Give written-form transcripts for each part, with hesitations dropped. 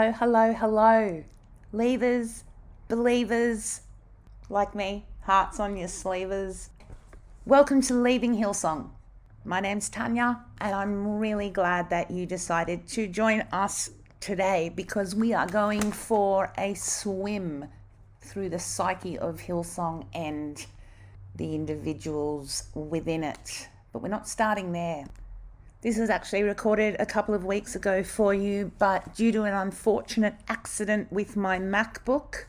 Hello, hello, hello. Leavers, believers, like me, hearts on your sleevers. Welcome to Leaving Hillsong. My name's Tanya, and I'm really glad that you decided to join us today because we are going for a swim through the psyche of Hillsong and the individuals within it. But we're not starting there. This was actually recorded a couple of weeks ago for you, but due to an unfortunate accident with my MacBook,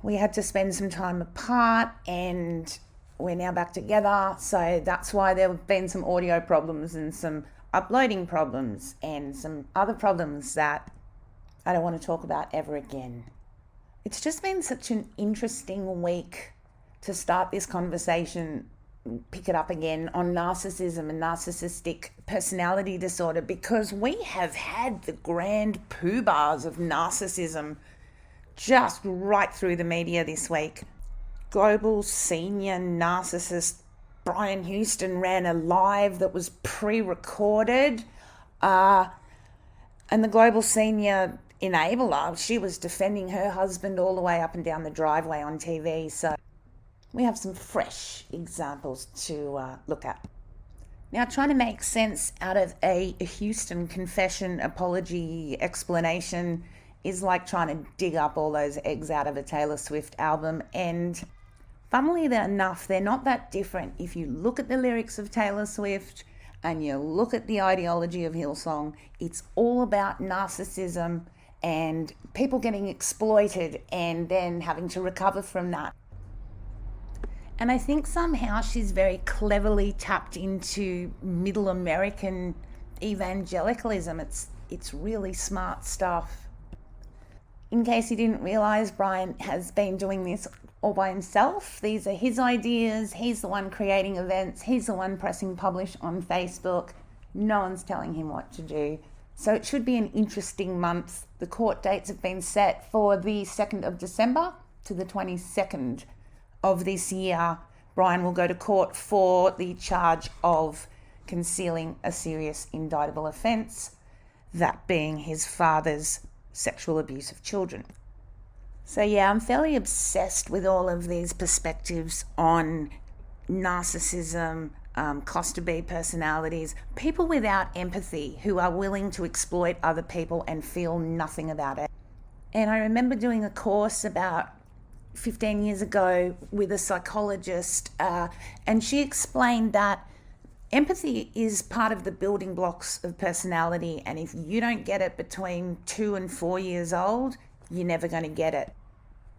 we had to spend some time apart and we're now back together. So that's why there have been some audio problems and some uploading problems and some other problems that I don't want to talk about ever again. It's just been such an interesting week to start this conversation, pick it up again on narcissism and narcissistic personality disorder, because we have had the grand poobahs of narcissism just right through the media this week. Global senior narcissist Brian Houston ran a live that was pre-recorded, and the global senior enabler, she was defending her husband all the way up and down the driveway on TV. So we have some fresh examples to look at. Now, trying to make sense out of a Houston confession, apology, explanation is like trying to dig up all those eggs out of a Taylor Swift album. And funnily enough, they're not that different. If you look at the lyrics of Taylor Swift and you look at the ideology of Hillsong, it's all about narcissism and people getting exploited and then having to recover from that. And I think somehow she's very cleverly tapped into middle American evangelicalism. It's really smart stuff. In case you didn't realize, Brian has been doing this all by himself. These are his ideas. He's the one creating events. He's the one pressing publish on Facebook. No one's telling him what to do. So it should be an interesting month. The court dates have been set for the 2nd of December to the 22nd of this year. Brian will go to court for the charge of concealing a serious indictable offence, that being his father's sexual abuse of children. So yeah, I'm fairly obsessed with all of these perspectives on narcissism, cluster B personalities, people without empathy who are willing to exploit other people and feel nothing about it. And I remember doing a course about 15 years ago with a psychologist, and she explained that empathy is part of the building blocks of personality, and if you don't get it between 2 and 4 years old, you're never going to get it.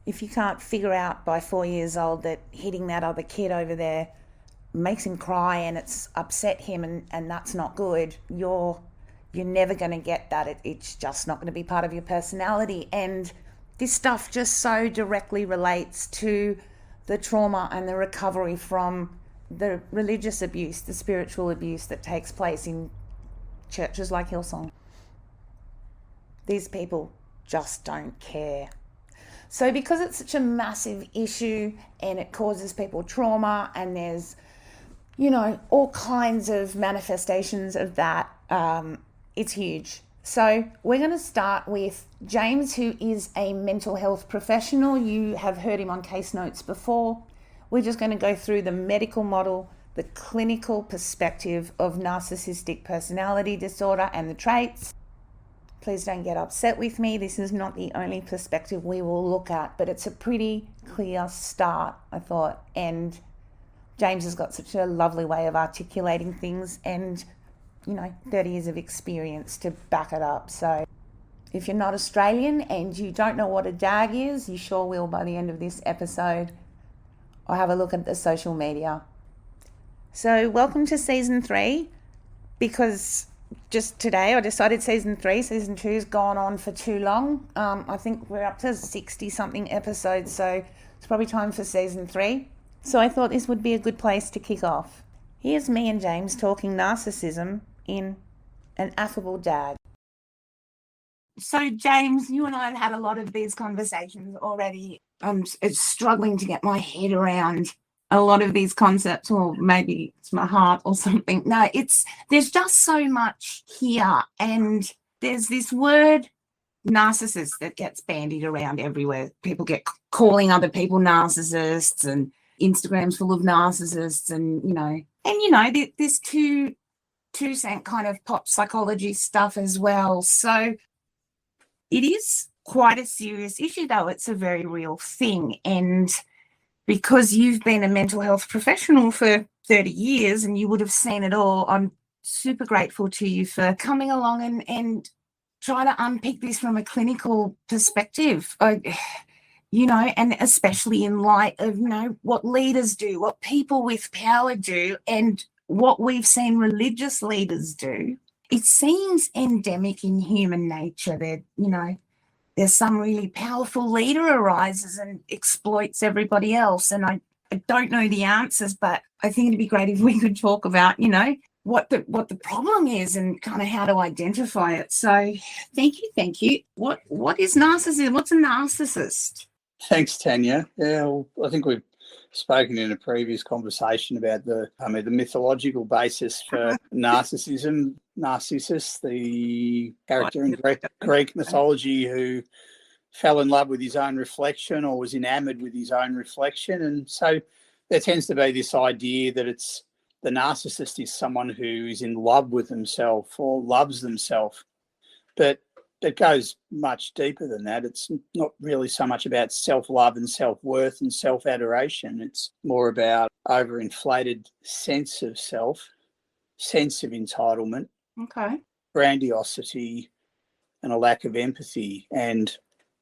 If you can't figure out by 4 years old that hitting that other kid over there makes him cry and it's upset him and that's not good, you're never going to get that. It's just not going to be part of your personality. And this stuff just so directly relates to the trauma and the recovery from the religious abuse, the spiritual abuse that takes place in churches like Hillsong. These people just don't care. So because it's such a massive issue and it causes people trauma, and there's, all kinds of manifestations of that, it's huge. So we're going to start with James, who is a mental health professional. You have heard him on case notes before. We're just going to go through the medical model, the clinical perspective of narcissistic personality disorder and the traits. Please don't get upset with me. This is not the only perspective we will look at, but it's a pretty clear start, I thought. And James has got such a lovely way of articulating things and 30 years of experience to back it up. So if you're not Australian and you don't know what a DAG is, you sure will by the end of this episode, or have a look at the social media. So welcome to season 3, because just today I decided season 2 has gone on for too long. I think we're up to 60 something episodes, so it's probably time for season 3. So I thought this would be a good place to kick off. Here's me and James talking narcissism in an affable DAG. So James, you and I have had a lot of these conversations already. I'm struggling to get my head around a lot of these concepts, or maybe it's my heart or something. No, there's just so much here, and there's this word narcissist that gets bandied around everywhere. People get calling other people narcissists, and Instagram's full of narcissists, and there's two cent kind of pop psychology stuff as well. So it is quite a serious issue, though. It's a very real thing. And because you've been a mental health professional for 30 years and you would have seen it all, I'm super grateful to you for coming along and trying to unpick this from a clinical perspective. And especially in light of, what leaders do, what people with power do, and what we've seen religious leaders do. It seems endemic in human nature that, there's some really powerful leader arises and exploits everybody else. And I don't know the answers, but I think it'd be great if we could talk about, what the problem is and kind of how to identify it. So thank you. What is narcissism? What's a narcissist? Thanks, Tanya. Yeah, well, I think we've spoken in a previous conversation about the mythological basis for narcissism. Narcissus, the character in Greek mythology who fell in love with his own reflection or was enamored with his own reflection. And so there tends to be this idea that the narcissist is someone who is in love with himself or loves themselves. But it goes much deeper than that. It's not really so much about self-love and self-worth and self-adoration. It's more about overinflated sense of self, sense of entitlement, grandiosity, and a lack of empathy. And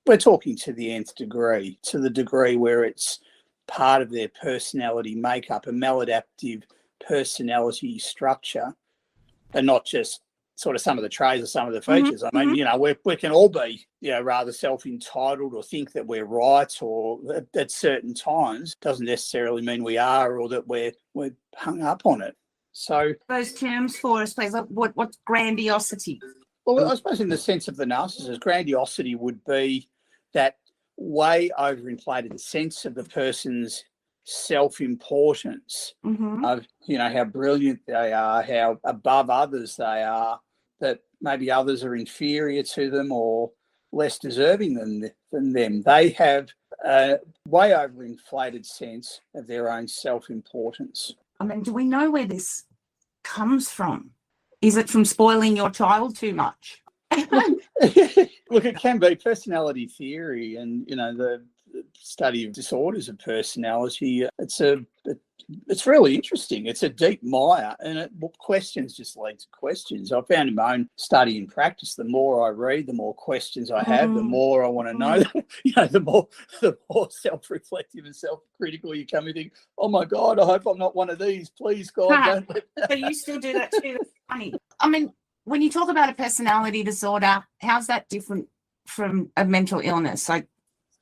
we're talking to the nth degree, to the degree where it's part of their personality makeup, a maladaptive personality structure, and not just sort of some of the traits or some of the features. I mean, we can all be, rather self-entitled or think that we're right, or at certain times doesn't necessarily mean we are, or that we're hung up on it. So those terms for us, please. What's grandiosity? Well, I suppose in the sense of the narcissist, grandiosity would be that way overinflated sense of the person's self-importance, of how brilliant they are, how above others they are, that maybe others are inferior to them or less deserving than them. They have a way overinflated sense of their own self-importance. I mean, do we know where this comes from? Is it from spoiling your child too much? Look, it can be personality theory and, the study of disorders of personality. It's really interesting. It's a deep mire, and questions just lead to questions. I found in my own study and practice, the more I read, the more questions I have, the more I want to know. The more self-reflective and self-critical you come and think, oh my God, I hope I'm not one of these. Please, God, don't let that. So you still do that too? That's funny. I mean, when you talk about a personality disorder, how's that different from a mental illness?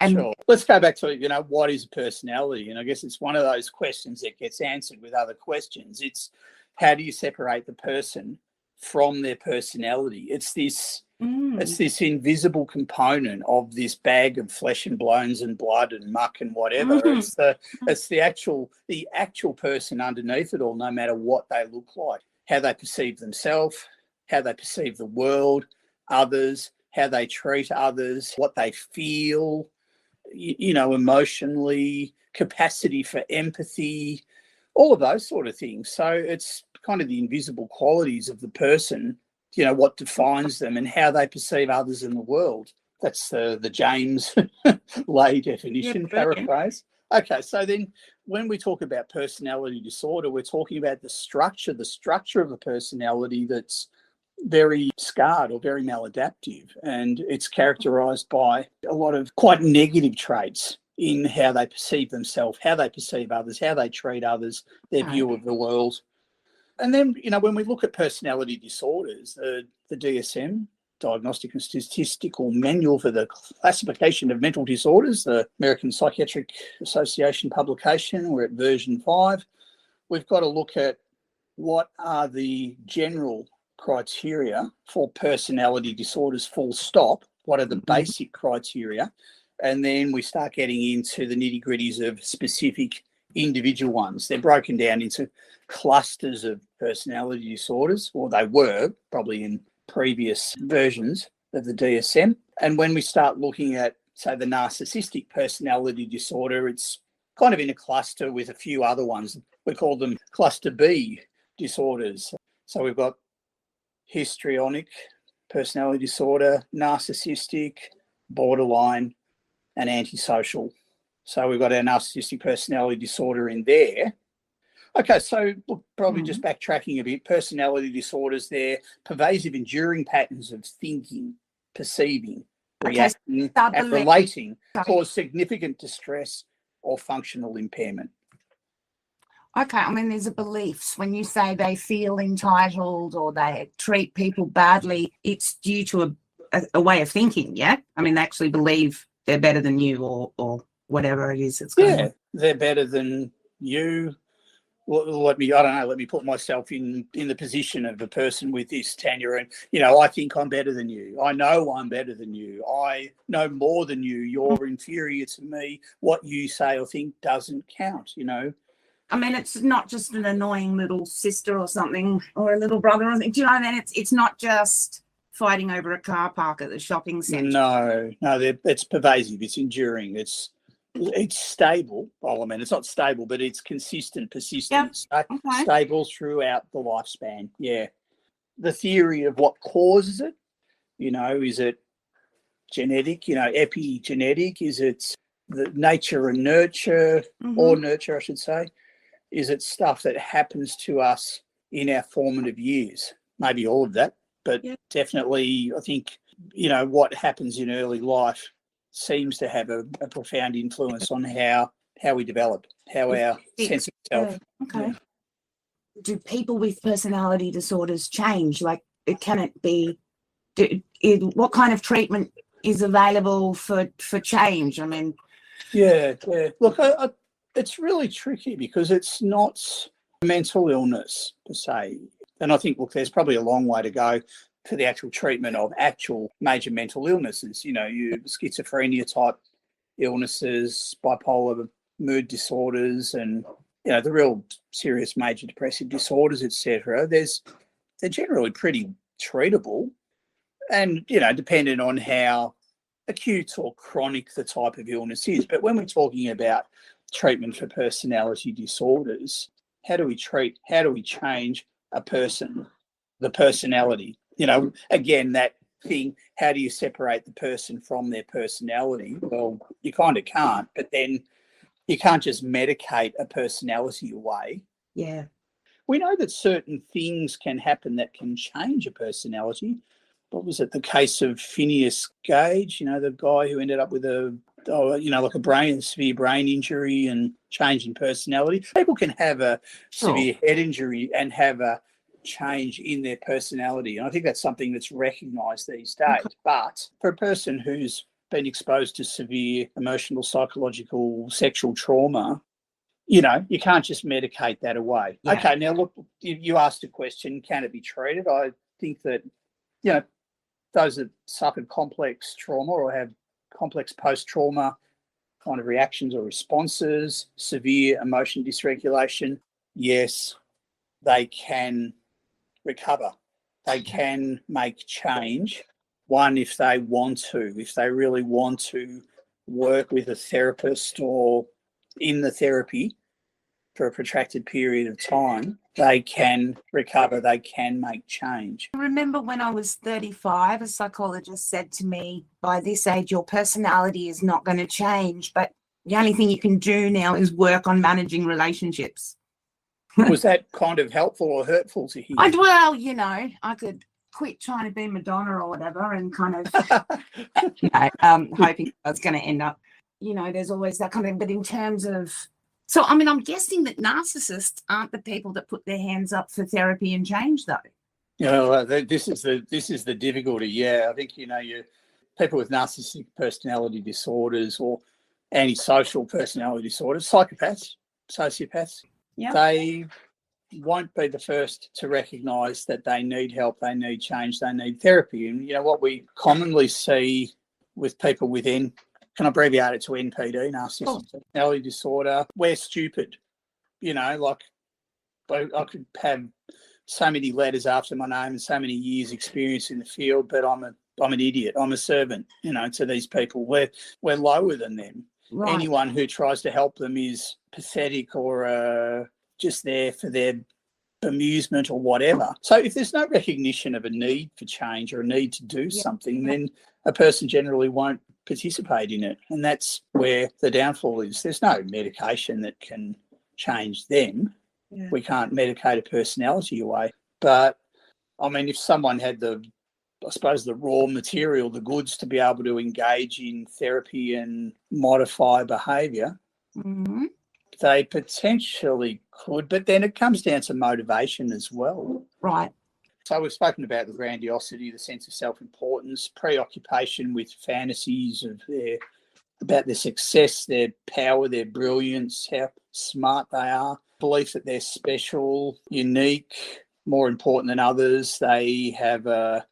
Sure. Let's go back to, what is a personality? And I guess it's one of those questions that gets answered with other questions. It's how do you separate the person from their personality? It's this invisible component of this bag of flesh and bones and blood and muck and whatever. It's the actual person underneath it all, no matter what they look like, how they perceive themselves, how they perceive the world, others, how they treat others, what they feel, emotionally, capacity for empathy, all of those sort of things. So it's kind of the invisible qualities of the person, what defines them and how they perceive others in the world. That's the James Lay definition, paraphrase. Okay, so then when we talk about personality disorder, we're talking about the structure of a personality that's very scarred or very maladaptive, and it's characterized by a lot of quite negative traits in how they perceive themselves, how they perceive others, how they treat others, their view of the world. And then, when we look at personality disorders, the DSM, Diagnostic and Statistical Manual for the Classification of Mental Disorders, the American Psychiatric Association publication, we're at version 5. We've got to look at what are the general criteria for personality disorders, full stop. What are the basic criteria? And then we start getting into the nitty-gritties of specific individual ones. They're broken down into clusters of personality disorders, or they were probably in previous versions of the DSM. And when we start looking at, say, the narcissistic personality disorder, it's kind of in a cluster with a few other ones. We call them cluster B disorders. So we've got histrionic personality disorder, narcissistic, borderline, and antisocial. So we've got our narcissistic personality disorder in there. Okay, so look, probably just backtracking a bit, personality disorders there, pervasive enduring patterns of thinking, perceiving, reacting, and relating cause significant distress or functional impairment. Okay, I mean, there's a beliefs. When you say they feel entitled or they treat people badly, it's due to a way of thinking, yeah? I mean, they actually believe they're better than you or whatever it is it's going on. They're better than you. Let me put myself in the position of a person with this, Tanya, and, I think I'm better than you. I know I'm better than you. I know more than you. You're inferior to me. What you say or think doesn't count, I mean, it's not just an annoying little sister or something, or a little brother or something. Do you know what I mean? It's not just fighting over a car park at the shopping centre. No, it's pervasive. It's enduring. It's stable. Well, I mean, it's not stable, but it's consistent, persistent, stable throughout the lifespan. Yeah. The theory of what causes it, is it genetic, epigenetic? Is it the nature and nurture, or nurture, I should say? Is it stuff that happens to us in our formative years? Maybe all of that, but definitely I think, what happens in early life seems to have a profound influence on how we develop, how our sense of self. Okay. Yeah. Do people with personality disorders change? Like, can it be? What kind of treatment is available for change? I mean, yeah. Look, it's really tricky because it's not mental illness per se, and I think there's probably a long way to go for the actual treatment of actual major mental illnesses, your schizophrenia type illnesses, bipolar mood disorders, and, the real serious major depressive disorders, etc. They're generally pretty treatable and, depending on how acute or chronic the type of illness is. But when we're talking about treatment for personality disorders, how do we change a person, the personality? Again, that thing, how do you separate the person from their personality? Well, you kind of can't, but then you can't just medicate a personality away. Yeah. We know that certain things can happen that can change a personality. What was it, the case of Phineas Gage, the guy who ended up with like a severe brain injury and change in personality? People can have a severe head injury and have a change in their personality, and I think that's something that's recognised these days. Okay. But for a person who's been exposed to severe emotional, psychological, sexual trauma, you can't just medicate that away. Yeah. Okay, now look, you asked a question, can it be treated? I think that, those that suffered complex trauma or have complex post-trauma kind of reactions or responses, severe emotion dysregulation, yes, they can recover. They can make change. One, if they really want to work with a therapist or in the therapy for a protracted period of time, they can recover, they can make change. I remember when I was 35, a psychologist said to me, by this age, your personality is not going to change, but the only thing you can do now is work on managing relationships. Was that kind of helpful or hurtful to hear? I could quit trying to be Madonna or whatever and kind of, hoping I was going to end up, there's always that kind of thing. But in terms of, so, I mean, I'm guessing that narcissists aren't the people that put their hands up for therapy and change, though. This is the difficulty. Yeah, I think, people with narcissistic personality disorders or antisocial personality disorders, psychopaths, sociopaths, they won't be the first to recognise that they need help, they need change, they need therapy. And, what we commonly see with people with can I abbreviate it to NPD, narcissistic personality disorder, we're stupid. Like I could have so many letters after my name and so many years experience in the field, but I'm an idiot. I'm a servant, to these people. We're lower than them. Right. Anyone who tries to help them is pathetic or just there for their amusement or whatever. So if there's no recognition of a need for change or a need to do something, then a person generally won't participate in it. And that's where the downfall is. There's no medication that can change them. Yeah. We can't medicate a personality away. But, I mean, if someone had the raw material, the goods to be able to engage in therapy and modify behaviour, Mm-hmm. they potentially could, but then it comes down to motivation as well. Right. So we've spoken about the grandiosity, the sense of self-importance, preoccupation with fantasies about their success, their power, their brilliance, how smart they are, belief that they're special, unique, more important than others. They have a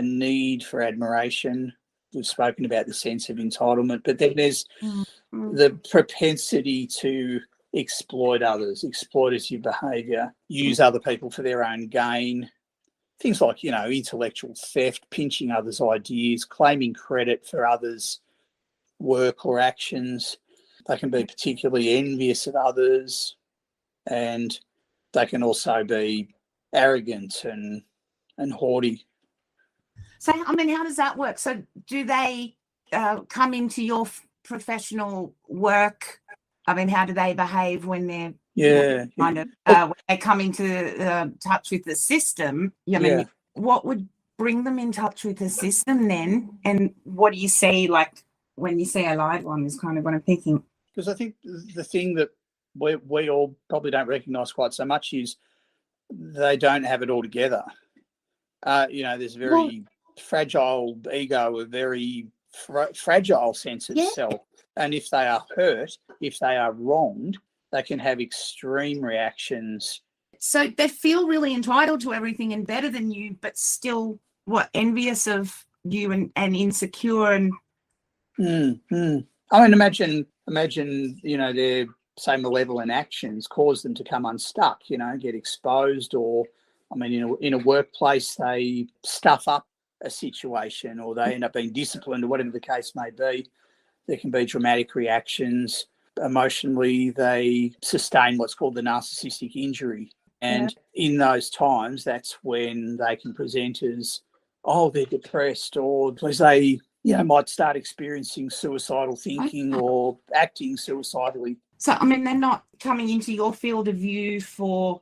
need for admiration. We've spoken about the sense of entitlement, but then there's the propensity to exploit others, exploitative behaviour, use other people for their own gain. Things like, intellectual theft, pinching others' ideas, claiming credit for others' work or actions. They can be particularly envious of others, and they can also be arrogant and haughty. So, I mean, how does that work? So do they come into your professional work? I mean, how do they behave when they're when they come into touch with the system? I mean, what would bring them in touch with the system then? And what do you see, like, when you say a lied one is kind of what I'm thinking? Because I think the thing that we all probably don't recognise quite so much is they don't have it all together. There's a very fragile ego, a very fragile sense of self. And if they are hurt, if they are wronged, they can have extreme reactions. So they feel really entitled to everything and better than you, but still, envious of you and insecure and... I mean, imagine, their, say, malevolent actions cause them to come unstuck, get exposed, or, I mean, in a workplace, they stuff up a situation or they end up being disciplined or whatever the case may be. There can be dramatic reactions. Emotionally, they sustain what's called the narcissistic injury. And in those times, that's when they can present as, they're depressed, or because they, might start experiencing suicidal thinking or acting suicidally. So, I mean, they're not coming into your field of view for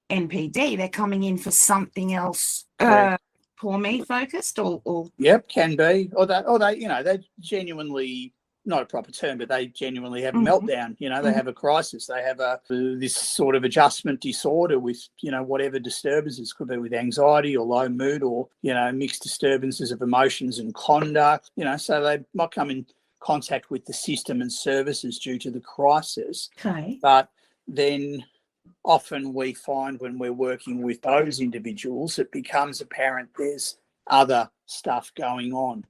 NPD. They're coming in for something else, poor me focused, or... Yep, can be. Or they, they genuinely, not a proper term, but they genuinely have a meltdown. They have a crisis. They have this sort of adjustment disorder with, whatever disturbances. Could be with anxiety or low mood or, mixed disturbances of emotions and conduct. So they might come in contact with the system and services due to the crisis. Okay. But then often we find when we're working with those individuals, it becomes apparent there's other stuff going on.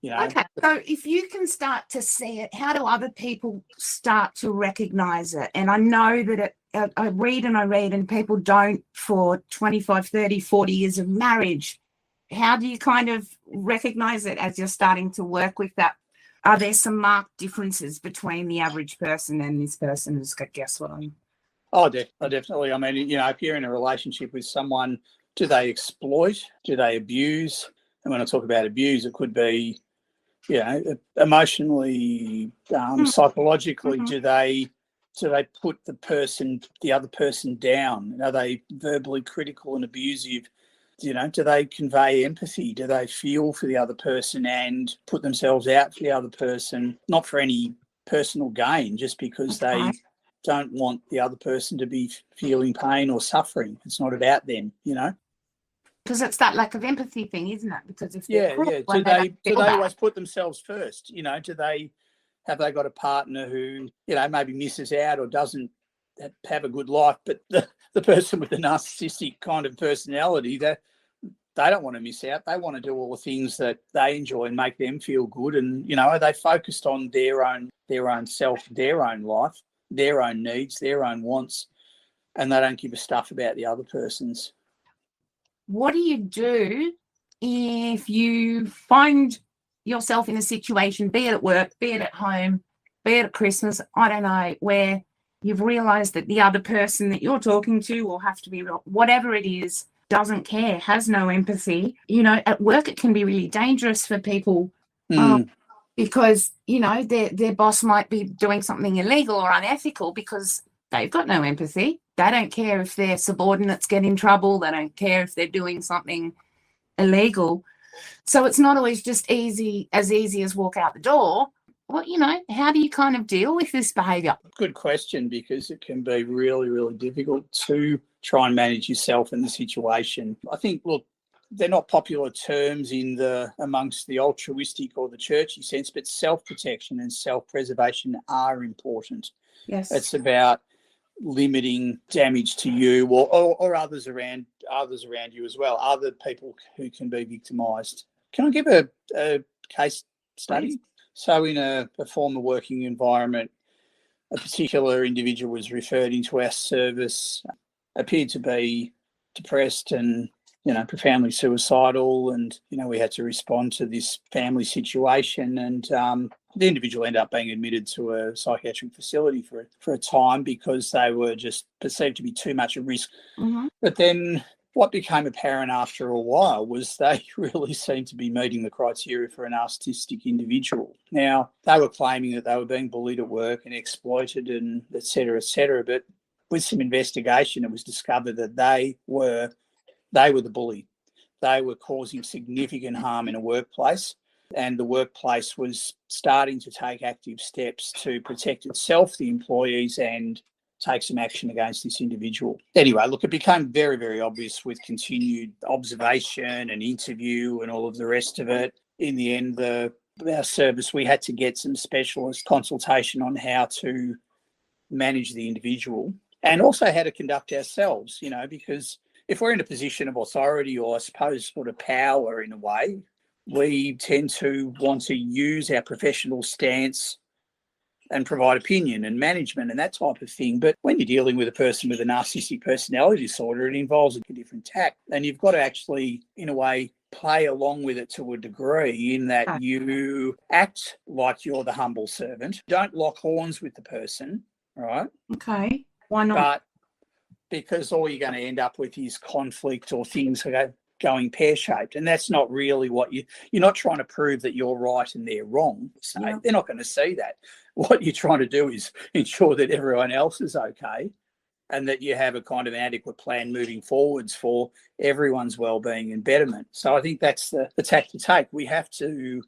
Okay, so if you can start to see it, how do other people start to recognise it? And I know that I read and people don't for 25, 30, 40 years of marriage. How do you kind of recognise it as you're starting to work with that? Are there some marked differences between the average person and this person who's got what I'm... Oh, definitely. I mean, if you're in a relationship with someone, do they exploit? Do they abuse? And when I talk about abuse, it could be, emotionally, psychologically. Do they put the other person down? Are they verbally critical and abusive? Do they convey empathy? Do they feel for the other person and put themselves out for the other person, not for any personal gain, just because they don't want the other person to be feeling pain or suffering? It's not about them, Because it's that lack of empathy thing, isn't it? Because if do they always put themselves first? Have they got a partner who maybe misses out or doesn't have a good life, but the person with the narcissistic kind of personality, they don't want to miss out. They want to do all the things that they enjoy and make them feel good. And are they focused on their own self, their own life, their own needs, their own wants, and they don't give a stuff about the other person's. what do you do if you find yourself in a situation, be it at work, be it at home, be it at Christmas, I don't know, where you've realized that the other person that you're talking to, or have to be, whatever it is, doesn't care, has no empathy. You know, at work, it can be really dangerous for people because, you know, their boss might be doing something illegal or unethical because they've got no empathy. They don't care if their subordinates get in trouble. They don't care if they're doing something illegal. So it's not always just easy as walk out the door. Well, you know, how do you kind of deal with this behaviour? Good question, because it can be really, really difficult to try and manage yourself in the situation. I think, look, they're not popular terms amongst the altruistic or the churchy sense, but self-protection and self-preservation are important. Yes. It's about limiting damage to you or others around you as well, other people who can be victimised. Can I give a case study? Please. So in a former working environment, a particular individual was referred into our service, appeared to be depressed and, you know, profoundly suicidal. And, you know, we had to respond to this family situation. And the individual ended up being admitted to a psychiatric facility for a time because they were just perceived to be too much at risk. Mm-hmm. But then what became apparent after a while was they really seemed to be meeting the criteria for a narcissistic individual. Now, they were claiming that they were being bullied at work and exploited and et cetera, but with some investigation, it was discovered that they were the bully. They were causing significant harm in a workplace, and the workplace was starting to take active steps to protect itself, the employees, and take some action against this individual. Anyway, look, it became very, very obvious with continued observation and interview and all of the rest of it. In the end, our service, we had to get some specialist consultation on how to manage the individual and also how to conduct ourselves, you know, because if we're in a position of authority or I suppose sort of power in a way, we tend to want to use our professional stance and provide opinion and management and that type of thing. But when you're dealing with a person with a narcissistic personality disorder, it involves a different tack. And you've got to actually, in a way, play along with it to a degree in that you act like you're the humble servant. Don't lock horns with the person, right? Okay. Why not? But because all you're going to end up with is conflict or things going pear-shaped. And that's not really what you're not trying to prove that you're right and they're wrong. So they're not going to see that. What you're trying to do is ensure that everyone else is okay and that you have a kind of adequate plan moving forwards for everyone's well-being and betterment. So I think that's the tack to take. We have to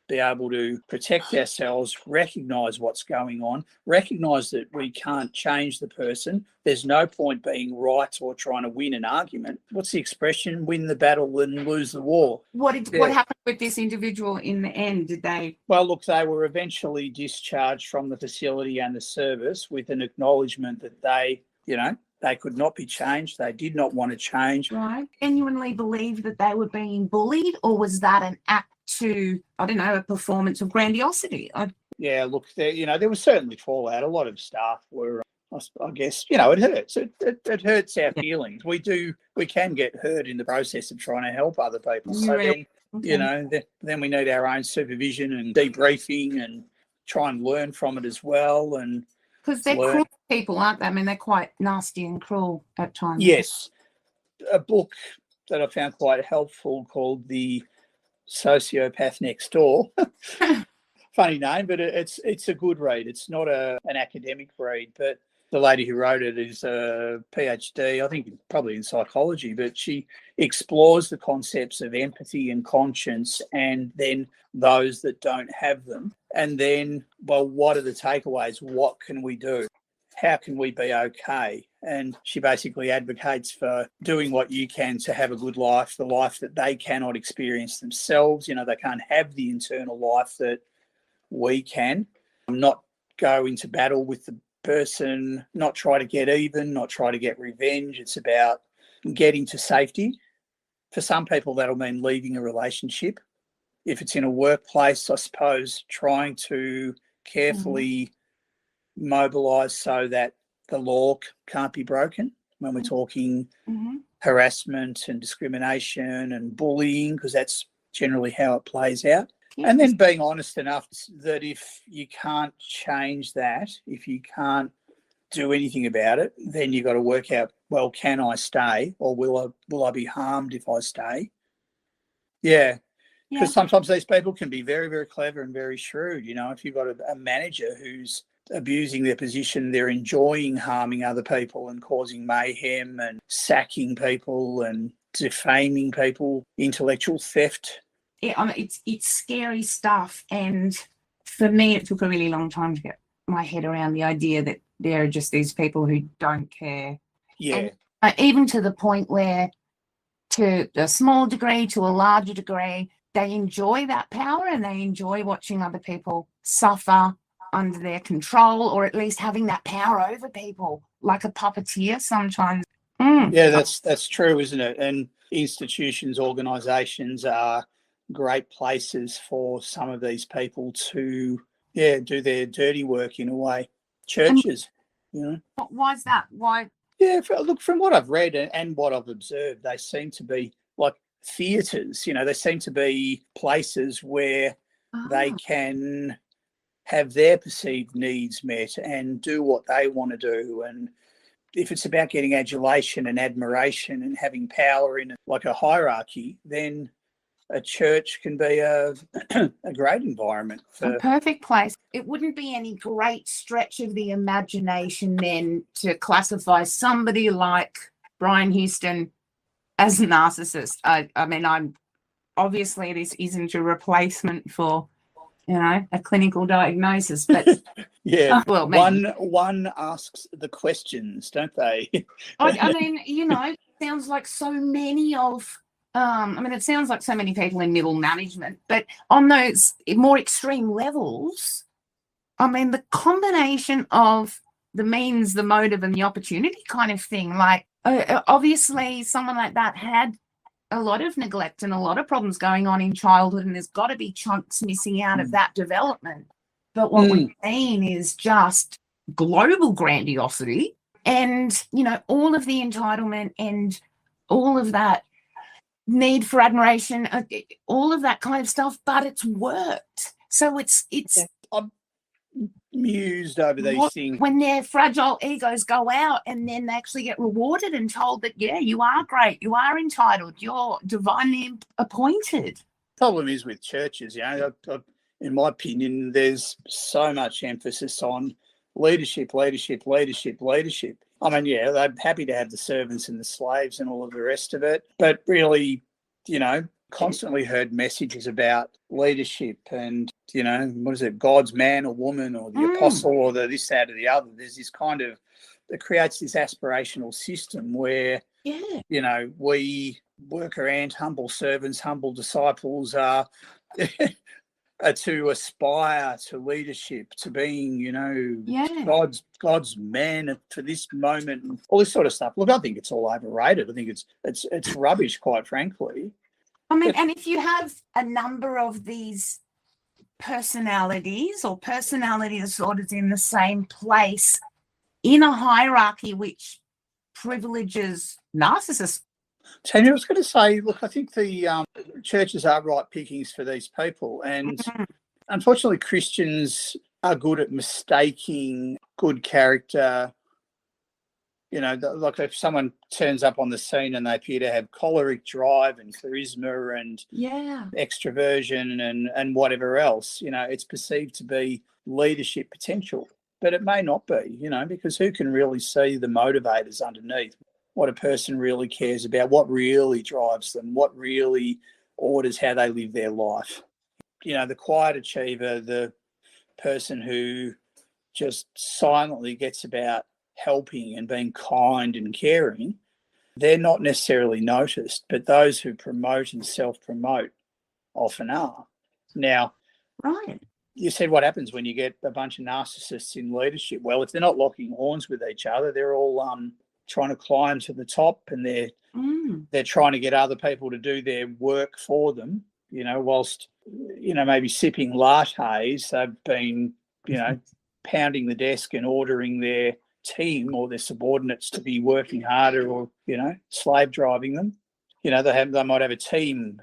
be able to protect ourselves, recognise what's going on, recognise that we can't change the person. There's no point being right or trying to win an argument. What's the expression? Win the battle and lose the war. What happened with this individual in the end? Did they? Well, look, they were eventually discharged from the facility and the service with an acknowledgement that they could not be changed. They did not want to change. Right. Genuinely believe that they were being bullied, or was that an act to, I don't know, a performance of grandiosity? Yeah, look, there was certainly fallout. A lot of staff were, I guess, it hurts. It hurts our feelings. We can get hurt in the process of trying to help other people. So then we need our own supervision and debriefing and try and learn from it as well. And because they're cruel people, aren't they? I mean, they're quite nasty and cruel at times. Yes. A book that I found quite helpful called The Sociopath Next Door. Funny name, but it's a good read. It's not an academic read, but the lady who wrote it is a PhD, I think probably in psychology, but she explores the concepts of empathy and conscience and then those that don't have them. And then, well, what are the takeaways? What can we do? How can we be okay? And she basically advocates for doing what you can to have a good life, the life that they cannot experience themselves. They can't have the internal life that we can. Not go into battle with the person, not try to get even, not try to get revenge. It's about getting to safety. For some people, that'll mean leaving a relationship. If it's in a workplace, I suppose trying to carefully mobilise so that the law can't be broken. when we're talking Mhm. harassment and discrimination and bullying, because that's generally how it plays out. Yeah. And then being honest enough that if you can't change that, if you can't do anything about it, then you've got to work out, well, can I stay, or will I be harmed if I stay? Yeah. Yeah. Because sometimes these people can be very, very clever and very shrewd. You know, if you've got a manager who's abusing their position, they're enjoying harming other people and causing mayhem and sacking people and defaming people, intellectual theft. Yeah, I mean, it's scary stuff. And for me, it took a really long time to get my head around the idea that there are just these people who don't care. Yeah. And even to the point where, to a small degree, to a larger degree, they enjoy that power and they enjoy watching other people suffer under their control, or at least having that power over people, like a puppeteer sometimes. Yeah, that's true, isn't it? And institutions, organisations are great places for some of these people to, do their dirty work in a way. Churches, Why is that? Why? Yeah, look, from what I've read and what I've observed, they seem to be like theatres. They seem to be places where they can have their perceived needs met and do what they want to do. And if it's about getting adulation and admiration and having power in like a hierarchy, then a church can be a great environment for a perfect place. It wouldn't be any great stretch of the imagination then to classify somebody like Brian Houston as a narcissist. I mean, I'm obviously this isn't a replacement for, a clinical diagnosis, but yeah, well, maybe. one asks the questions, don't they? I mean, it sounds like so many of. It sounds like so many people in middle management, but on those more extreme levels, the combination of the means, the motive, and the opportunity kind of thing, like obviously someone like that had a lot of neglect and a lot of problems going on in childhood, and there's got to be chunks missing out of that development. But what we've seen is just global grandiosity and, all of the entitlement and all of that need for admiration, all of that kind of stuff, but it's worked. So it's I'm amused over these things. When their fragile egos go out and then they actually get rewarded and told that, yeah, you are great, you are entitled, you're divinely appointed. Problem is with churches, in my opinion, there's so much emphasis on leadership. I mean, they're happy to have the servants and the slaves and all of the rest of it, but really, constantly heard messages about leadership and, what is it, God's man or woman or the apostle or the this, that, or the other. There's this kind of, that creates this aspirational system where, we worker ant, humble servants, humble disciples are to aspire to leadership, to being, God's man for this moment, and all this sort of stuff. Look, I think it's all overrated. I think it's rubbish, quite frankly. And if you have a number of these personalities or personality disorders in the same place in a hierarchy which privileges narcissists. Tanya, I was going to say, look, I think the churches are right pickings for these people. And unfortunately, Christians are good at mistaking good character. Like if someone turns up on the scene and they appear to have choleric drive and charisma and extroversion and whatever else, it's perceived to be leadership potential. But it may not be, because who can really see the motivators underneath? What a person really cares about, what really drives them, what really orders how they live their life. The quiet achiever, the person who just silently gets about helping and being kind and caring, they're not necessarily noticed, but those who promote and self-promote often are. Now, you said what happens when you get a bunch of narcissists in leadership? Well, if they're not locking horns with each other, they're all trying to climb to the top, and they're trying to get other people to do their work for them, whilst, maybe sipping lattes. They've been, pounding the desk and ordering their team or their subordinates to be working harder or, slave driving them. They might have a team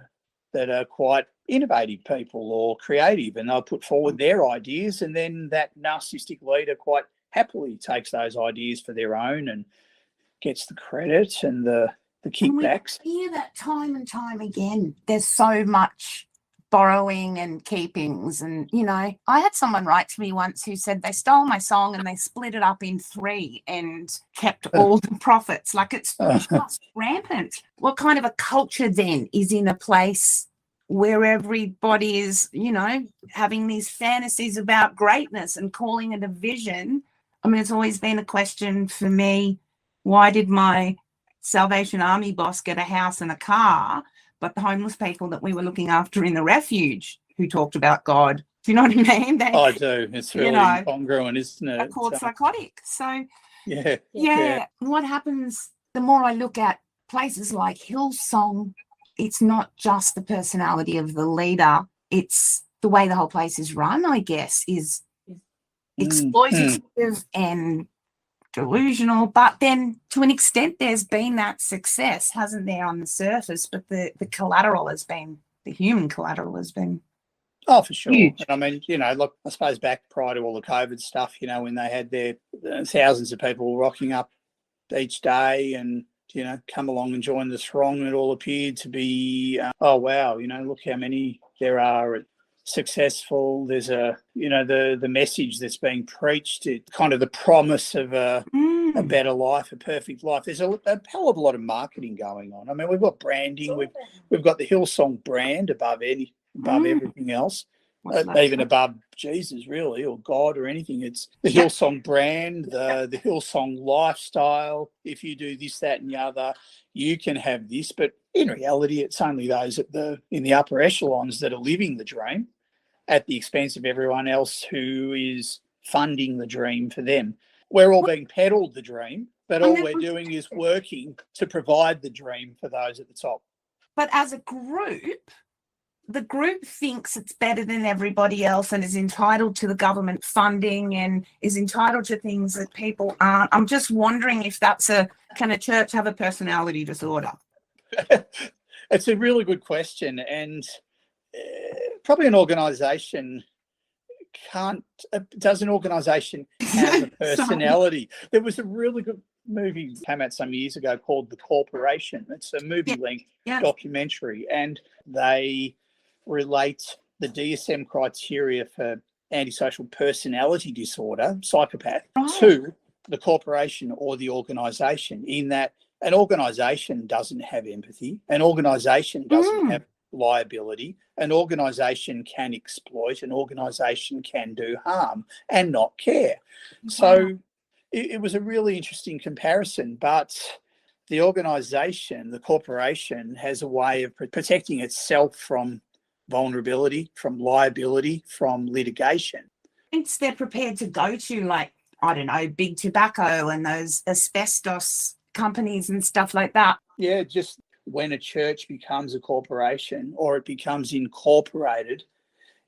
that are quite innovative people or creative, and they'll put forward their ideas, and then that narcissistic leader quite happily takes those ideas for their own and gets the credit and the kickbacks. And we hear that time and time again. There's so much borrowing and keepings, and I had someone write to me once who said they stole my song and they split it up in 3 and kept all the profits. Like, it's just rampant. What kind of a culture then is in a place where everybody is having these fantasies about greatness and calling it a vision? I mean, it's always been a question for me, why did my Salvation Army boss get a house and a car, but the homeless people that we were looking after in the refuge who talked about God? Do you know what I mean? I do. It's really incongruent, isn't it? They're called psychotic. So, yeah. What happens the more I look at places like Hillsong, it's not just the personality of the leader, it's the way the whole place is run, I guess, is exploitative and delusional. But then to an extent there's been that success, hasn't there, on the surface, but the collateral has been, the human collateral has been for sure huge. And I mean, look, I suppose back prior to all the COVID stuff, when they had their thousands of people rocking up each day and come along and join the throng, it all appeared to be oh wow, look how many there are. Successful. There's the message that's being preached, it kind of the promise of a better life, a perfect life. There's a hell of a lot of marketing going on. I mean, we've got branding, we've got the Hillsong brand above everything else, even above Jesus, really, or God or anything. It's the Hillsong brand, the Hillsong lifestyle. If you do this, that, and the other, you can have this. But in reality, it's only those in the upper echelons that are living the dream at the expense of everyone else who is funding the dream for them. We're all being peddled the dream, but all we're doing is working to provide the dream for those at the top. But as a group, the group thinks it's better than everybody else and is entitled to the government funding and is entitled to things that people aren't. I'm just wondering if can a church have a personality disorder? It's a really good question, and probably an organisation does an organisation have a personality? There was a really good movie came out some years ago called The Corporation. It's a movie-length documentary, and they relate the DSM criteria for antisocial personality disorder, psychopath, to the corporation or the organisation, in that an organisation doesn't have empathy, an organisation doesn't have liability, an organisation can exploit, an organisation can do harm and not care. So it was a really interesting comparison, but the organisation, the corporation, has a way of protecting itself from vulnerability, from liability, from litigation. It's they're prepared to go to, like, I don't know, big tobacco and those asbestos companies and stuff like that. Yeah, just when a church becomes a corporation or it becomes incorporated,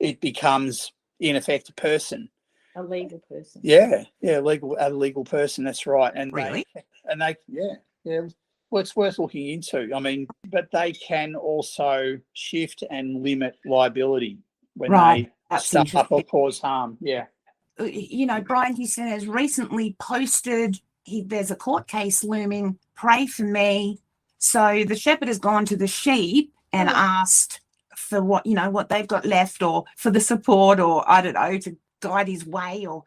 it becomes, in effect, a person. A legal person. Yeah, a legal person, that's right. And really? Well, it's worth looking into. I mean, but they can also shift and limit liability when they stuff up or cause harm. Yeah. Brian Houston has recently posted, there's a court case looming, pray for me. So the shepherd has gone to the sheep and asked for what they've got left, or for the support, or I don't know, to guide his way, or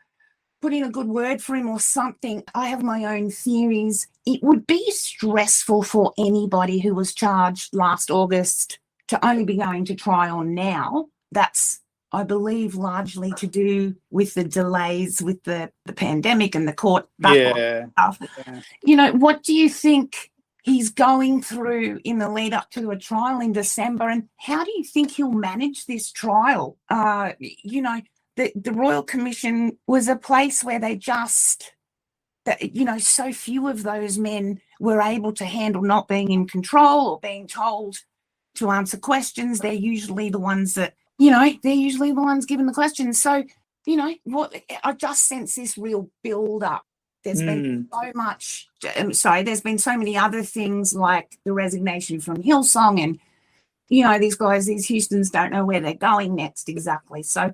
put in a good word for him or something. I have my own theories. It would be stressful for anybody who was charged last August to only be going to trial now. That's, I believe, largely to do with the delays with the pandemic and the court backlog stuff. Yeah. What do you think he's going through in the lead up to a trial in December, and how do you think he'll manage this trial? The Royal Commission was a place where so few of those men were able to handle not being in control or being told to answer questions. They're usually the ones that, given the questions. So, I just sense this real build up There's been so much, there's been so many other things like the resignation from Hillsong and, these guys, these Houstons don't know where they're going next exactly. So,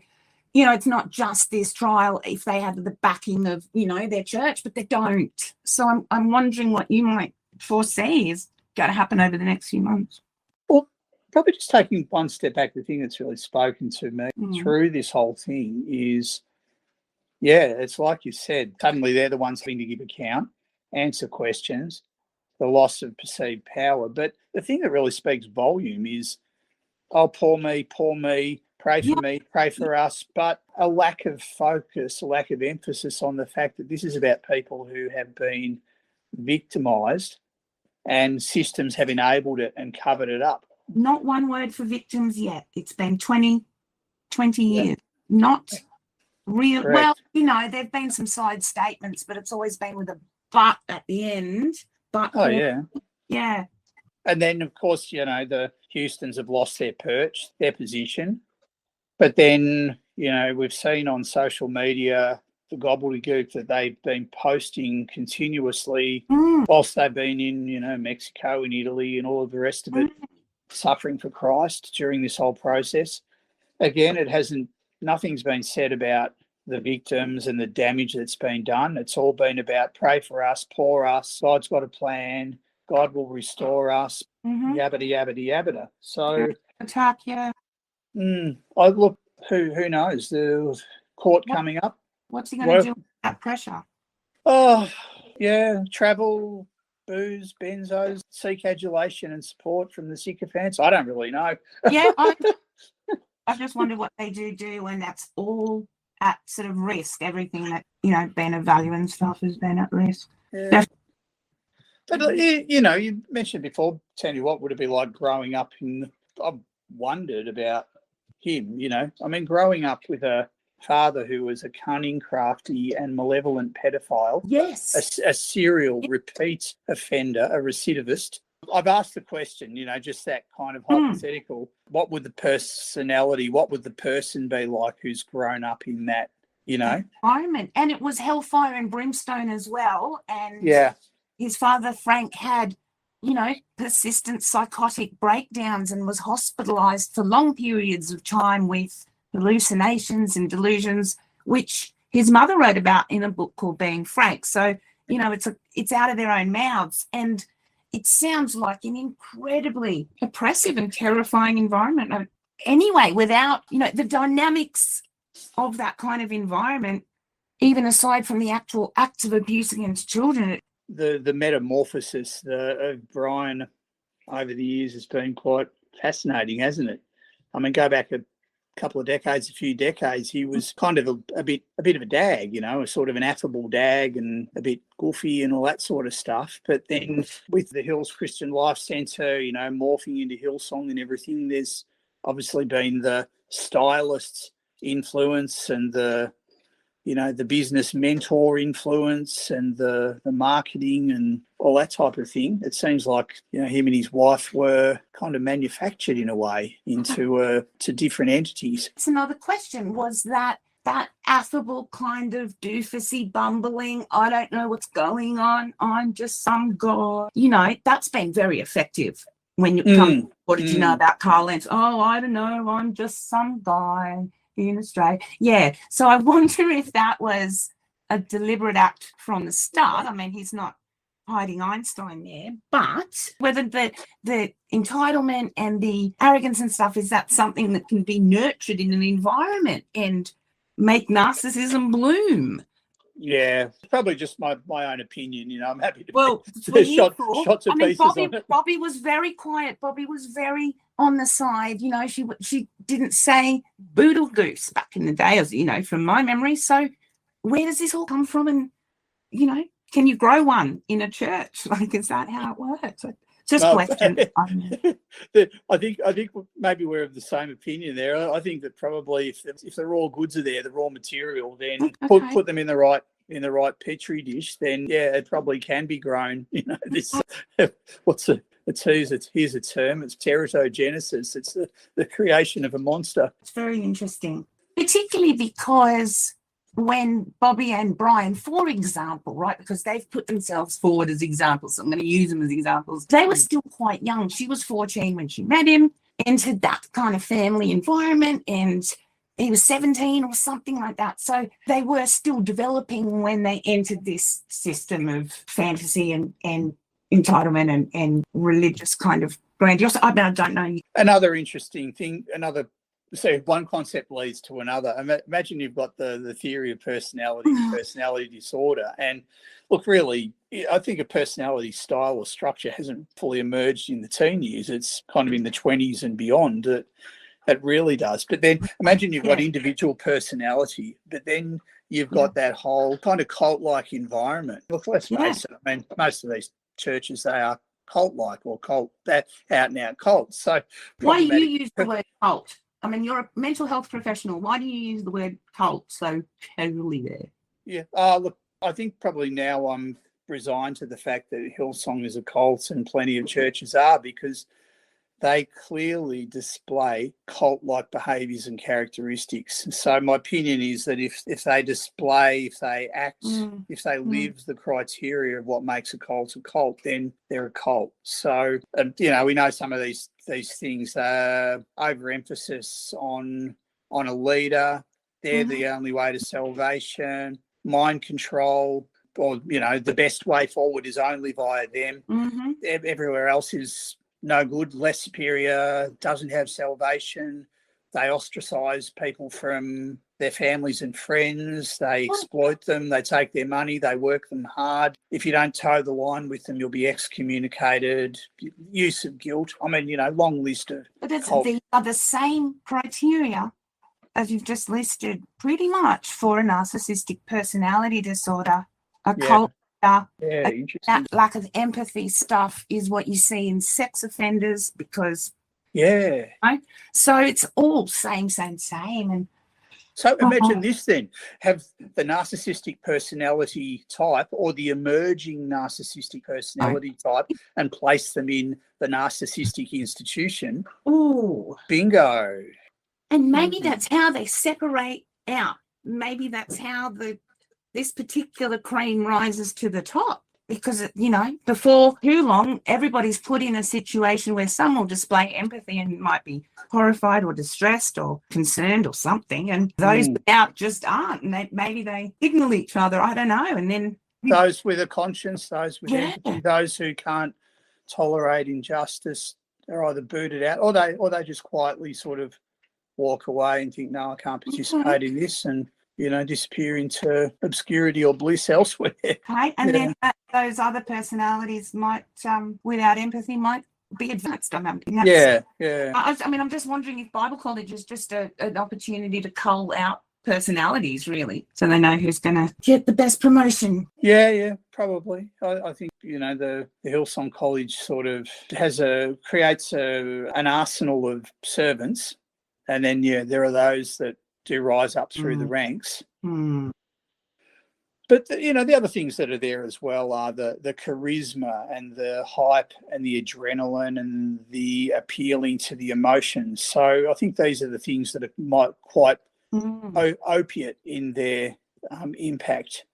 it's not just this trial if they had the backing of, their church, but they don't. So I'm wondering what you might foresee is going to happen over the next few months. Well, probably just taking one step back, the thing that's really spoken to me through this whole thing is, it's like you said, suddenly they're the ones having to give account, answer questions, the loss of perceived power. But the thing that really speaks volume is, oh, poor me, pray for me, pray for us, but a lack of focus, a lack of emphasis on the fact that this is about people who have been victimised and systems have enabled it and covered it up. Not one word for victims yet. It's been 20 years. Not real. Correct. Well, there've been some side statements, but it's always been with a but at the end. But yeah. And then, of course, the Houstons have lost their perch, their position. But then, we've seen on social media the gobbledygook that they've been posting continuously whilst they've been in, Mexico and Italy and all of the rest of it, suffering for Christ during this whole process. Again, nothing's been said about the victims and the damage that's been done. It's all been about pray for us, pour us, God's got a plan, God will restore us, yabbity, yabbity, yabbita. So attack, yeah. I look, who knows? The court coming up. What's he going to do with that pressure? Oh, yeah, travel, booze, benzos, seek adulation and support from the sycophants. I don't really know. Yeah, I just wonder what they do when that's all at sort of risk. Everything that, being a value and stuff has been at risk. Yeah. But, you mentioned before, Tanya, what would it be like growing up I've wondered about him, growing up with a father who was a cunning, crafty and malevolent pedophile. Yes. A serial repeat offender, a recidivist. I've asked the question, just that kind of hypothetical. What would the person be like who's grown up in that, environment? And it was hellfire and brimstone as well. And his father, Frank, had, persistent psychotic breakdowns and was hospitalized for long periods of time with hallucinations and delusions, which his mother wrote about in a book called Being Frank. So, it's out of their own mouths. And it sounds like an incredibly oppressive and terrifying environment. Anyway, without, the dynamics of that kind of environment, even aside from the actual acts of abuse against children. The metamorphosis of Brian over the years has been quite fascinating, hasn't it? Go back a few decades, he was kind of a bit of a dag, a sort of an affable dag and a bit goofy and all that sort of stuff. But then with the Hills Christian Life Centre, morphing into Hillsong and everything, there's obviously been the stylist's influence and the business mentor influence and the marketing and all that type of thing. It seems like, him and his wife were kind of manufactured in a way into to different entities. It's another question. Was that affable kind of doofusy bumbling, I don't know what's going on, I'm just some guy. That's been very effective when you come, what did you know about Carl Lentz? Oh, I don't know, I'm just some guy in Australia. Yeah. So I wonder if that was a deliberate act from the start. He's not hiding Einstein there, but whether the entitlement and the arrogance and stuff, is that something that can be nurtured in an environment and make narcissism bloom? Yeah, probably just my own opinion. I'm happy to shot to pieces on it. Bobby was very quiet. Bobby was very on the side. She didn't say boodle goose back in the day, as from my memory. So where does this all come from? And can you grow one in a church? Is that how it works? Just a question. I think maybe we're of the same opinion there. I think that probably if the raw goods are there, the raw material, then put them in the right petri dish, then it probably can be grown. This here's a term. It's teratogenesis. It's the creation of a monster. It's very interesting, particularly because when Bobby and Brian, for example, right, because they've put themselves forward as examples, so I'm going to use them as examples. They were still quite young. She was 14 when she met him, entered that kind of family environment, and he was 17 or something like that. So they were still developing when they entered this system of fantasy and entitlement and religious kind of grandiosity. I don't know. Another interesting thing, so one concept leads to another. Imagine you've got the theory of personality and personality disorder. And look, really, I think a personality style or structure hasn't fully emerged in the teen years. It's kind of in the 20s and beyond that it really does. But then imagine you've got individual personality, but then you've got that whole kind of cult-like environment. Look, let's face it, I mean, most of these churches, they are cult-like or that out-and-out cults. So why do you use the word cult? I mean, you're a mental health professional. Why do you use the word cult so casually there? Yeah. Look, I think probably now I'm resigned to the fact that Hillsong is a cult and plenty of churches are, because they clearly display cult-like behaviours and characteristics. So my opinion is that if they act, if they live the criteria of what makes a cult, then they're a cult. So, we know some of these things, overemphasis on a leader, they're the only way to salvation, mind control, or, the best way forward is only via them. Everywhere else is no good, less superior, doesn't have salvation. They ostracize people from their families and friends. They exploit them. They take their money. They work them hard. If you don't toe the line with them, you'll be excommunicated. Use of guilt. I mean, long list of. But these are the same criteria as you've just listed, pretty much, for a narcissistic personality disorder, a cult. Interesting. That lack of empathy stuff is what you see in sex offenders because so it's all same and so imagine this then, have the narcissistic personality type or the emerging narcissistic personality type and place them in the narcissistic institution. Bingo. And maybe that's how they separate out. Maybe that's how this particular cream rises to the top, because, before too long, everybody's put in a situation where some will display empathy and might be horrified or distressed or concerned or something, and those without just aren't, and maybe they signal each other, I don't know, and then... Those with a conscience, those with empathy, those who can't tolerate injustice are either booted out or they just quietly sort of walk away and think, no, I can't participate in this, and disappear into obscurity or bliss elsewhere. Okay, and then those other personalities might, without empathy, might be advanced. I'm just wondering if Bible college is just an opportunity to cull out personalities, really, so they know who's going to get the best promotion. Yeah, probably. I think the Hillsong College sort of creates an arsenal of servants, and then there are those that do rise up through the ranks. But the other things that are there as well are the charisma and the hype and the adrenaline and the appealing to the emotions. So I think these are the things that are quite opiate in their impact.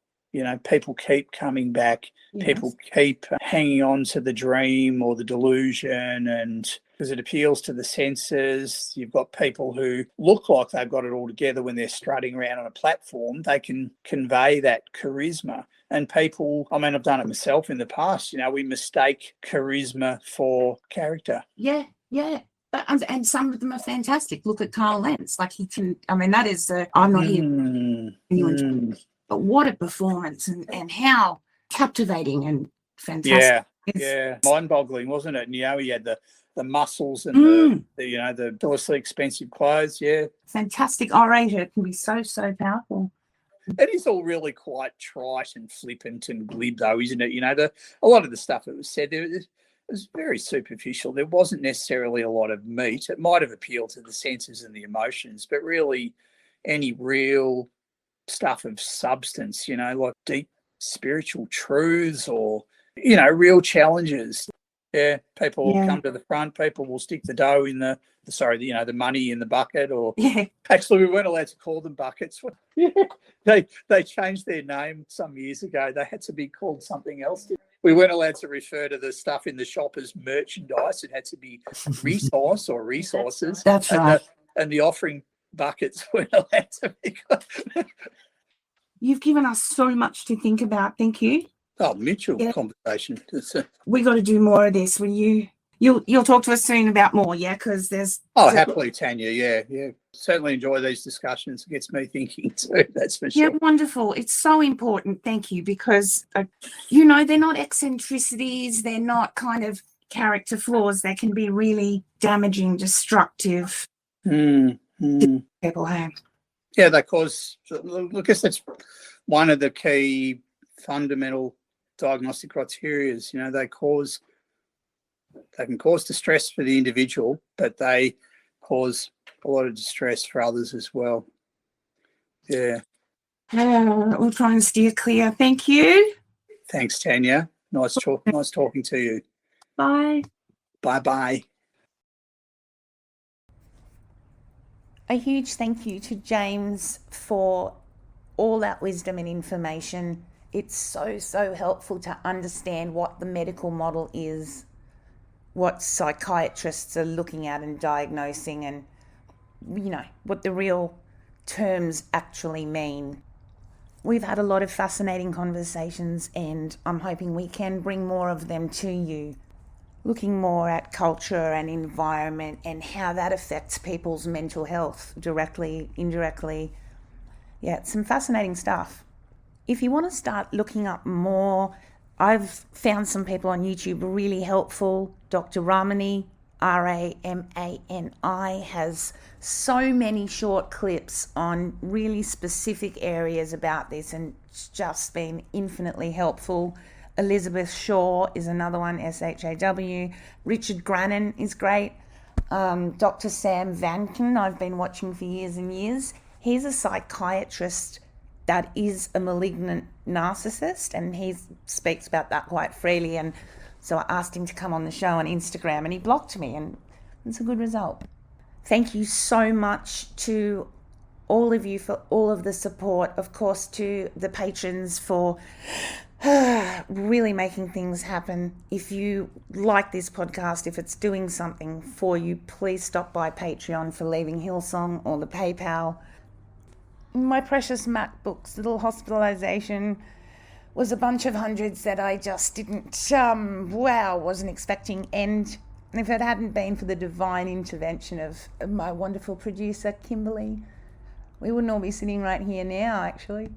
People keep coming back. Yes. People keep hanging on to the dream or the delusion, and because it appeals to the senses. You've got people who look like they've got it all together when they're strutting around on a platform. They can convey that charisma. And people, I mean, I've done it myself in the past. We mistake charisma for character. Yeah. And some of them are fantastic. Look at Carl Lentz. Like, he can, that is, I'm not here. But what a performance, and how captivating and fantastic. Yeah. Mind-boggling, wasn't it? And, he had the muscles and the ridiculously expensive clothes. Yeah. Fantastic orator. It can be so powerful. It is all really quite trite and flippant and glib, though, isn't it? A lot of the stuff that was said there was very superficial. There wasn't necessarily a lot of meat. It might have appealed to the senses and the emotions, but really any real stuff of substance, like deep spiritual truths or, real challenges. Yeah, people will Yeah. come to the front. People will stick the dough in the money in the bucket. Or Yeah. actually, we weren't allowed to call them buckets. They changed their name some years ago. They had to be called something else. We weren't allowed to refer to the stuff in the shop as merchandise. It had to be resource or resources. That's and right. The offering buckets weren't allowed to be called. You've given us so much to think about. Thank you. Oh, mutual Yeah. conversation. We got to do more of this. You'll talk to us soon about more, yeah? Because there's Happily, Tanya. Yeah. Certainly enjoy these discussions. It gets me thinking too. That's for sure. Yeah, wonderful. It's so important. Thank you, because they're not eccentricities. They're not kind of character flaws. They can be really damaging, destructive. People have. Yeah, they cause. I guess that's one of the key fundamental diagnostic criteria. They can cause distress for the individual, but they cause a lot of distress for others as well. Yeah. We'll try and steer clear. Thank you. Thanks, Tanya. Nice talking to you. Bye. Bye-bye. A huge thank you to James for all that wisdom and information. It's so helpful to understand what the medical model is, what psychiatrists are looking at and diagnosing, and what the real terms actually mean. We've had a lot of fascinating conversations, and I'm hoping we can bring more of them to you, looking more at culture and environment and how that affects people's mental health directly, indirectly. Yeah, it's some fascinating stuff. If you want to start looking up more, I've found some people on YouTube really helpful. Dr. Ramani, Ramani, has so many short clips on really specific areas about this, and it's just been infinitely helpful. Elizabeth Shaw is another one, SHAW. Richard Grannon is great. Dr. Sam Vanken, I've been watching for years and years. He's a psychiatrist that is a malignant narcissist, and he speaks about that quite freely. And so I asked him to come on the show on Instagram, and he blocked me, and it's a good result. Thank you so much to all of you for all of the support. Of course, to the patrons for really making things happen. If you like this podcast, if it's doing something for you, please stop by Patreon for Leaving Hillsong or the PayPal. My precious MacBook's little hospitalization was a bunch of hundreds that I just didn't, wasn't expecting. And if it hadn't been for the divine intervention of my wonderful producer, Kimberly, we wouldn't all be sitting right here now, actually.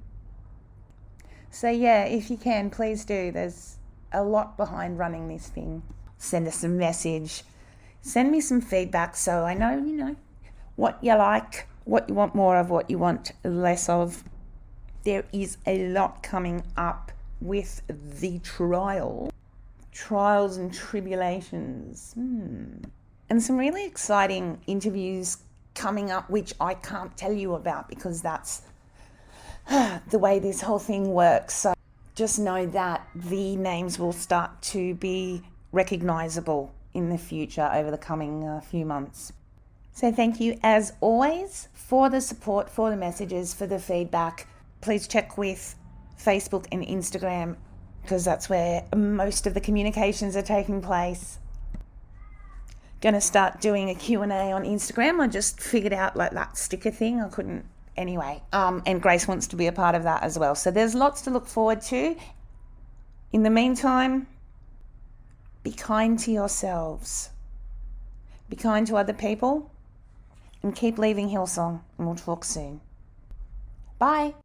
So yeah, if you can, please do. There's a lot behind running this thing. Send us a message. Send me some feedback so I know, what you like, what you want more of, what you want less of. There is a lot coming up with the trials and tribulations. And some really exciting interviews coming up, which I can't tell you about because that's the way this whole thing works. So just know that the names will start to be recognizable in the future over the coming few months. So thank you as always for the support, for the messages, for the feedback. Please check with Facebook and Instagram because that's where most of the communications are taking place. Going to start doing a Q&A on Instagram. I just figured out that sticker thing. I couldn't anyway. And Grace wants to be a part of that as well. So there's lots to look forward to. In the meantime, be kind to yourselves. Be kind to other people. And keep leaving Hillsong. And we'll talk soon. Bye.